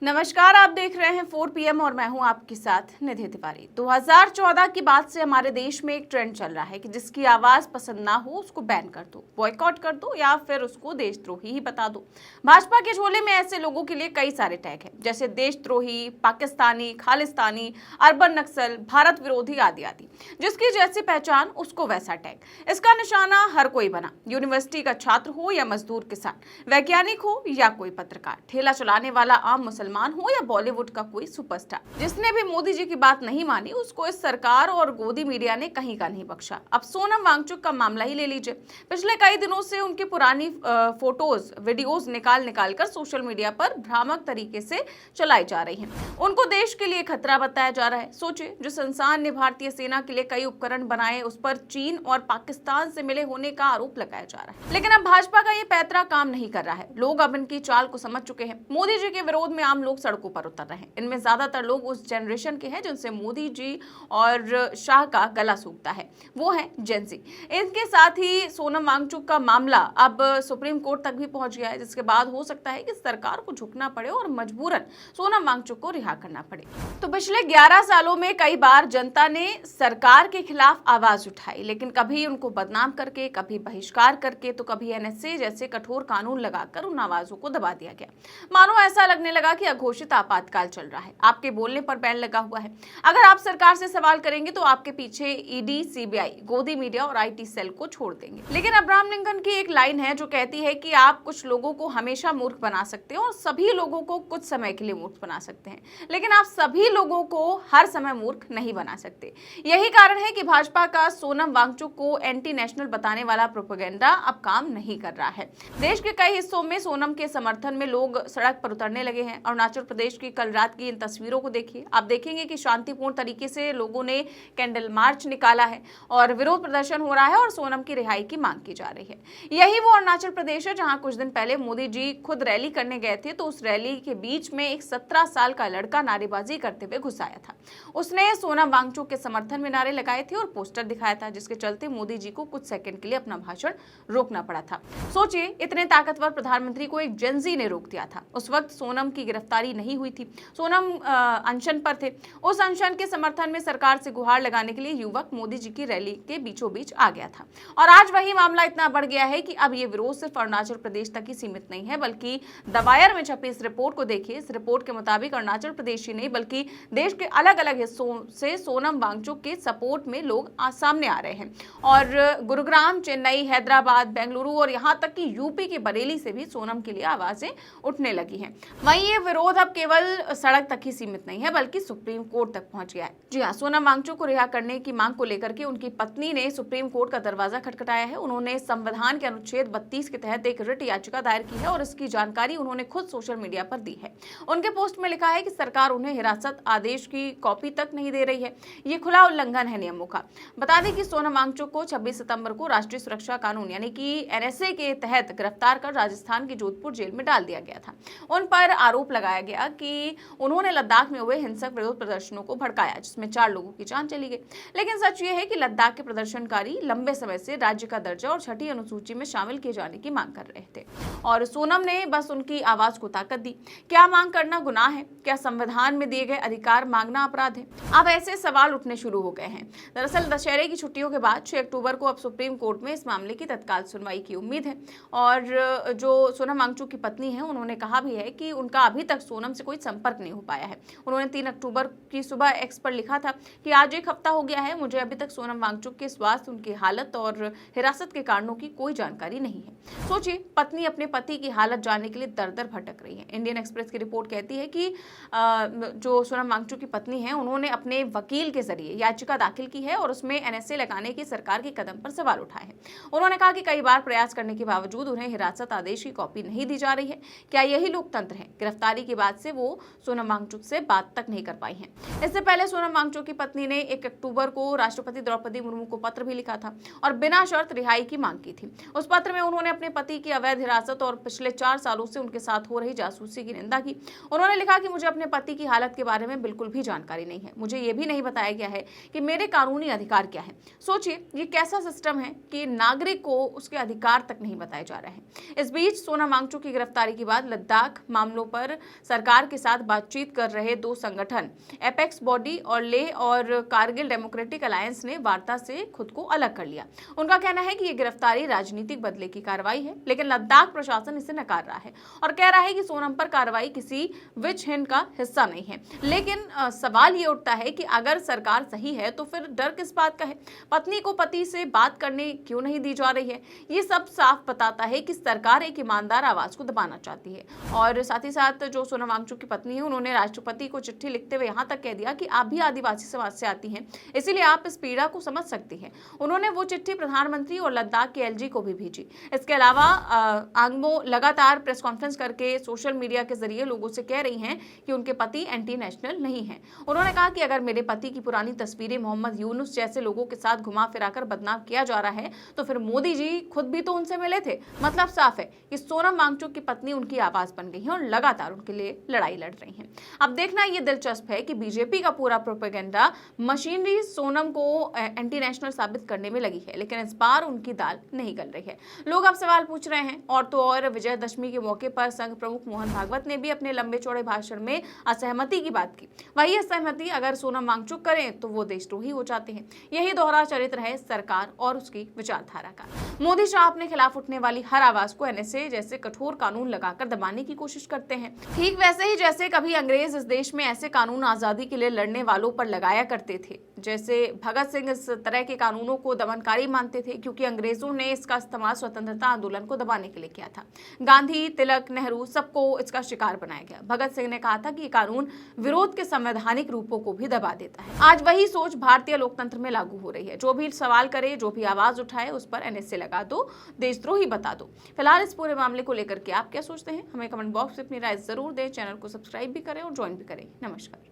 नमस्कार, आप देख रहे हैं 4 PM और मैं हूं आपके साथ निधि तिवारी। 2014 की बात से हमारे देश में एक ट्रेंड चल रहा है कि जिसकी आवाज पसंद ना हो उसको बैन कर दो, बॉयकॉट कर दो या फिर उसको देशद्रोही ही बता दो। भाजपा के झोले में ऐसे लोगों के लिए कई सारे टैग हैं, जैसे देशद्रोही, पाकिस्तानी, खालिस्तानी, अर्बन नक्सल, भारत विरोधी आदि आदि। जिसकी जैसी पहचान उसको वैसा टैग। इसका निशाना हर कोई बना, यूनिवर्सिटी का छात्र हो या मजदूर किसान, वैज्ञानिक हो या कोई पत्रकार, ठेला चलाने वाला आम मुसलमान हो या बॉलीवुड का कोई सुपरस्टार। जिसने भी मोदी जी की बात नहीं मानी उसको इस सरकार और गोदी मीडिया ने कहीं का नहीं बख्शा। अब सोनम वांगचुक का मामला ही ले लीजिए। पिछले कई दिनों से उनकी पुरानी फोटोज, वीडियोस निकाल कर सोशल मीडिया पर भ्रामक तरीके से चलाई जा रही हैं। उनको देश के लिए खतरा बताया जा रहा है। सोचिए, जिस इंसान ने भारतीय सेना के लिए कई उपकरण बनाए उस पर चीन और पाकिस्तान से मिले होने का आरोप लगाया जा रहा है। लेकिन अब भाजपा का ये पैतरा काम नहीं कर रहा है। लोग अब इनकी चाल को समझ चुके हैं। मोदी जी के विरोध में आम लोग सड़कों पर उतर रहे हैं। इनमें ज्यादातर लोग उस जनरेशन के हैं जिनसे मोदी जी और शाह का गला सूखता है, वो है जेन ज़ी। इनके साथ ही सोनम वांगचुक का मामला अब सुप्रीम कोर्ट तक भी पहुंच गया है, जिसके बाद हो सकता है कि सरकार को झुकना पड़े और मजबूरन सोनम वांगचुक को रिहा करना पड़े। तो पिछले 11 सालों में कई बार जनता ने सरकार के खिलाफ आवाज उठाई, लेकिन कभी उनको बदनाम करके, कभी बहिष्कार करके, तो कभी NSA जैसे कठोर कानून लगाकर उन आवाजों को दबा दिया गया। मानो ऐसा लगने लगा कि अघोषित आपातकाल चल रहा है, आपके बोलने पर बैन लगा हुआ है। अगर आप सरकार से सवाल करेंगे तो आपके पीछे ED, CBI, गोदी मीडिया और IT सेल को छोड़ देंगे। लेकिन अब्राहम लिंकन की एक लाइन है जो कहती है कि आप कुछ लोगों को हमेशा मूर्ख बना सकते हैं और सभी लोगों को कुछ समय के लिए मूर्ख बना सकते हैं, लेकिन आप सभी लोगों को हर समय मूर्ख नहीं बना सकते। यही कारण है कि भाजपा का सोनम वांगचुक को एंटी नेशनल बताने वाला प्रोपेगेंडा अब काम नहीं कर रहा है। देश के कई हिस्सों में सोनम के समर्थन में लोग सड़क पर उतरने लगे हैं। अरुणाचल प्रदेश की कल रात की इन तस्वीरों को देखिए। आप देखेंगे कि शांतिपूर्ण तरीके से लोगों ने कैंडल मार्च निकाला है और विरोध प्रदर्शन हो रहा है और सोनम की रिहाई की मांग की जा रही है। यही वो अरुणाचल प्रदेश है जहां कुछ दिन पहले मोदी जी खुद रैली करने गए थे, तो उस रैली के बीच में एक 17 साल का लड़का नारेबाजी करते हुए घुस आया था। उसने सोनम वांगचुक के समर्थन में नारे लगाए थे और पोस्टर दिखाया था, जिसके चलते मोदी जी को कुछ सेकंड के लिए अपना भाषण रोकना पड़ा था। सोचिए, इतने ताकतवर प्रधानमंत्री को एक जेन ज़ी ने रोक दिया था। उस वक्त सोनम की गिरफ्तारी नहीं हुई थी, सोनम अनशन पर थे। उस अनशन के समर्थन में सरकार से गुहार लगाने के लिए युवक मोदी जी की रैली के बीचों बीच आ गया था। और आज वही मामला इतना बढ़ गया है कि अब ये विरोध सिर्फ अरुणाचल प्रदेश तक ही सीमित नहीं है, बल्कि द वायर में छपी इस रिपोर्ट को देखिए। इस रिपोर्ट के मुताबिक अरुणाचल प्रदेश ही नहीं बल्कि देश के अलग अलग हिस्सों से सोनम वांगचुक के सपोर्ट में लोग सामने आ रहे हैं। और गुरुग्राम, चेन्नई, हैदराबाद, बेंगलुरु और यहाँ तक कि यूपी के बरेली से भी सोनम के लिए आवाजें उठने लगी हैं। वहीं ये विरोध अब केवल सड़क तक ही सीमित नहीं है बल्कि सुप्रीम कोर्ट तक पहुंच गया है। जी हाँ, सोनम वांगचुक को रिहा करने की मांग को लेकर के उनकी पत्नी ने सुप्रीम कोर्ट का दरवाजा खटखटाया है। उन्होंने संविधान के अनुच्छेद 32 के तहत एक रिट याचिका दायर की है और इसकी जानकारी उन्होंने खुद सोशल मीडिया पर दी है। उनके पोस्ट में लिखा है कि सरकार उन्हें हिरासत आदेश की कॉपी तक नहीं दे रही है, ये खुला उल्लंघन है नियमों का। बता दें कि सोनम वांगचुक को 26 सितंबर को राष्ट्रीय सुरक्षा कानून यानी कि NSA के तहत गिरफ्तार कर राजस्थान की जोधपुर जेल में डाल दिया गया था। उन पर आरोप लगाया गया कि उन्होंने लद्दाख में हुए हिंसक विरोध प्रदर्शनों को भड़काया, जिसमें 4 लोगों की जान चली गई। लेकिन सच ये है कि लद्दाख के प्रदर्शनकारी लंबे समय से राज्य का दर्जा और 6ठी अनुसूची में शामिल किए जाने की मांग कर रहे थे और सोनम ने बस उनकी आवाज को ताकत दी। क्या मांग करना गुनाह है? क्या संविधान में दिए गए अधिकार मांगना अपराध है? अब ऐसे सवाल उठने शुरू हो गए हैं। दरअसल दशहरे की छुट्टियों के बाद 6 अक्टूबर को अब सुप्रीम कोर्ट में इस मामले की तत्काल सुनवाई की उम्मीद है। और जो सोनम वांगचुक की पत्नी है उन्होंने कहा भी है कि उनका अभी तक सोनम से कोई संपर्क नहीं हो पाया है। उन्होंने 3 अक्टूबर की सुबह एक्स पर लिखा था कि आज 1 हफ्ता हो गया है, मुझे अभी तक सोनम वांगचुक के स्वास्थ्य, उनकी हालत और हिरासत के कारणों की कोई जानकारी नहीं है। सोचिए, पत्नी अपने पति की हालत जानने के लिए दर-दर भटक रही है। इंडियन एक्सप्रेस की रिपोर्ट कहती है कि जो सोनम वांगचुक की पत्नी है उन्होंने अपने वकील के जरिए याचिका दाखिल की है और उसमें NSA लगाने की सरकार के कदम पर सवाल उठाए हैं। उन्होंने कहा कि कई बार प्रयास करने के बावजूद उन्हें हिरासत आदेश की कॉपी नहीं दी जा रही है। क्या यही लोकतंत्र है? गिरफ्तारी के बाद से वो सोनम वांगचुक से बात तक नहीं कर पाई हैं। इससे पहले सोनम वांगचुक की पत्नी ने 1 अक्टूबर को राष्ट्रपति द्रौपदी मुर्मू को पत्र भी लिखा था और बिना शर्त रिहाई की मांग की थी। उस पत्र में उन्होंने अपने पति की अवैध हिरासत और पिछले 4 सालों से उनके साथ हो रही जासूसी की निंदा की। उन्होंने लिखा कि मुझे अपने पति की हालत के बारे में बिल्कुल भी जानकारी नहीं है, मुझे ये भी नहीं बताया गया है कि मेरे कानूनी अधिकार क्या है। सोचिए, ये कैसा सिस्टम है कि नागरिक को उसके अधिकार तक नहीं बताए जा रहे हैं। इस बीच सोनम वांगचुक की गिरफ्तारी के बाद लद्दाख मामलों पर सरकार के साथ बातचीत कर रहे दो संगठन एपेक्स बॉडी और लेह और कारगिल डेमोक्रेटिक अलायंस ने वार्ता से खुद को अलग कर लिया। उनका कहना है कि ये गिरफ्तारी राजनीतिक बदले की कार्रवाई है, लेकिन लद्दाख प्रशासन इसे नकार रहा है और कह रहा है कि सोनम पर कार्रवाई किसी विच हिंट का हिस्सा नहीं है। लेकिन सवाल ये उठता है कि अगर सरकार सही है तो फिर डर किस बात का है? पत्नी को पति से बात करने क्यों नहीं दी जा रही है? ये सब साफ बताता है कि सरकार एक ईमानदार आवाज को दबाना चाहती है। और साथ ही साथ जो सोनम वांगचुक की पत्नी है, उन्होंने राष्ट्रपति को चिट्ठी लिखते हुए यहाँ तक कह दिया कि आप भी आदिवासी समाज से आती हैं, इसीलिए आप इस पीड़ा को समझ सकती हैं। उन्होंने वो चिट्ठी प्रधानमंत्री और लद्दाख के एलजी को भी भेजी। इसके अलावा आंगमो लगातार प्रेस कॉन्फ्रेंस करके सोशल मीडिया के जरिए लोगों से कह रही हैं कि उनके पति एंटी नेशनल नहीं है। उन्होंने कहा कि अगर मेरे पति की पुरानी तस्वीरें मोहम्मद यूनुस जैसे लोगों के साथ घुमा फिराकर बदनाम किया जा रहा है तो फिर मोदी जी खुद भी तो उनसे मिले थे। मतलब साफ है कि सोनम वांगचुक की पत्नी उनकी आवाज बन गई है और लगातार उनके लिए लड़ाई लड़ रही हैं। अब देखना ये दिलचस्प है कि बीजेपी का पूरा प्रोपेगेंडा मशीनरी सोनम को एंटी नेशनल साबित करने में लगी है, लेकिन इस बार उनकी दाल नहीं गल रही है। लोग अब सवाल पूछ रहे हैं। और तो और विजयदशमी के मौके पर संघ प्रमुख मोहन भागवत ने भी अपने लंबे चौड़े भाषण में असहमति की बात की। वही असहमति अगर सोनम वांगचुक करें तो वो देशद्रोही हो जाते हैं। यही दोहरा चरित्र है सरकार और उसकी विचारधारा का। मोदी शाह अपने खिलाफ उठने वाली हर आवाज को एनएसए जैसे कठोर कानून लगाकर दबाने की कोशिश करते हैं, ठीक वैसे ही जैसे कभी अंग्रेज इस देश में ऐसे कानून आजादी के लिए लड़ने वालों पर लगाया करते थे। जैसे भगत सिंह इस तरह के कानूनों को दमनकारी मानते थे क्योंकि अंग्रेजों ने इसका इस्तेमाल स्वतंत्रता आंदोलन को दबाने के लिए किया था। गांधी, तिलक, नेहरू सबको इसका शिकार बनाया गया। भगत सिंह ने कहा था कि ये कानून विरोध के संवैधानिक रूपों को भी दबा देता है। आज वही सोच भारतीय लोकतंत्र में लागू हो रही है। जो भी सवाल करे, जो भी आवाज उठाए, उस पर एनएसए लगा दो, देशद्रोही बता दो। फिलहाल इस पूरे मामले को लेकर के आप क्या सोचते हैं? हमें कमेंट बॉक्स में अपनी राय जरूर दें। चैनल को सब्सक्राइब भी करें और ज्वाइन भी करें। नमस्कार।